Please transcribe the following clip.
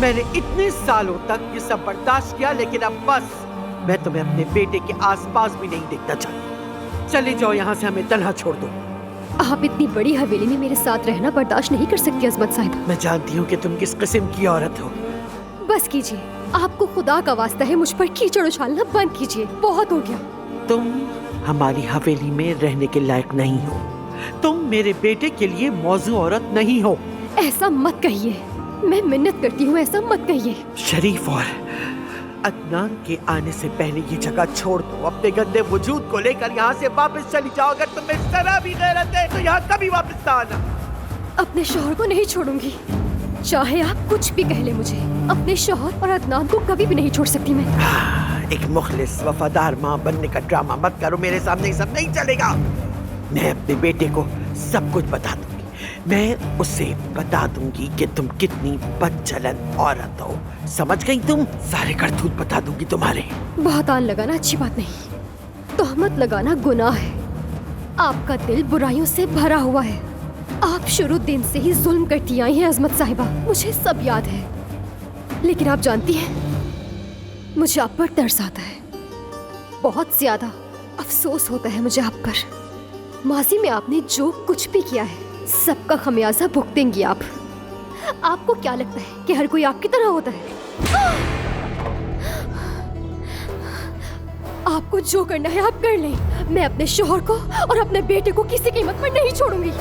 میں نے اتنے سالوں تک یہ سب برداشت کیا، لیکن اب بس میں تمہیں اپنے بیٹے کے آس پاس بھی نہیں دیکھنا چاہتا۔ چلے جاؤ یہاں سے، ہمیں تنہا چھوڑ دو۔ آپ اتنی بڑی حویلی میں میرے ساتھ رہنا برداشت نہیں کر سکتی عظمت صاحبہ۔ میں جانتی ہوں کہ تم کس قسم کی عورت ہو۔ بس کیجیے، آپ کو خدا کا واسطہ ہے مجھ پر کیچڑ اچھالنا بند کیجیے، بہت ہو گیا۔ تم ہماری حویلی میں رہنے کے لائق نہیں ہو، تم میرے بیٹے کے لیے موزوں عورت نہیں ہو۔ ایسا مت کہیے، میں منت کرتی ہوں، ایسا مت کہیے۔ شریف اور عدنان کے آنے سے پہلے یہ جگہ چھوڑ دو، اپنے گندے وجود کو لے کر یہاں سے واپس چلی جاؤ۔ اگر تمہیں ذرا بھی غیرت ہے تو یہاں کبھی واپس نہ آنا۔ اپنے شوہر کو نہیں چھوڑوں گی، چاہے آپ کچھ بھی کہہ لیں مجھے۔ اپنے شوہر اور عدنان کو کبھی بھی نہیں چھوڑ سکتی میں۔ ایک مخلص وفادار ماں بننے کا ڈرامہ مت کرو میرے سامنے، یہ سب نہیں چلے گا۔ میں اپنے بیٹے کو سب کچھ بتا دوں گی، میں اسے بتا دوں گی کہ تم کتنی بدچلن عورت ہو، سمجھ گئی؟ تم سارے کرتوت بتا دوں گی تمہارے۔ بہتان لگانا اچھی بات نہیں، تہمت لگانا گناہ ہے۔ آپ کا دل برائیوں سے بھرا ہوا ہے، آپ شروع دن سے ہی ظلم کرتی آئی ہیں عظمت صاحبہ، مجھے سب یاد ہے۔ لیکن آپ جانتی ہیں مجھے آپ پر ترس آتا ہے، بہت زیادہ افسوس ہوتا ہے مجھے آپ پر۔ ماضی میں آپ نے جو کچھ بھی کیا ہے سب کا خمیازہ بھگتیں گی آپ۔ آپ کو کیا لگتا ہے کہ ہر کوئی آپ کی طرح ہوتا ہے؟ آپ کو جو کرنا ہے آپ کر لیں، میں اپنے شوہر کو اور اپنے بیٹے کو کسی قیمت پر نہیں چھوڑوں گی۔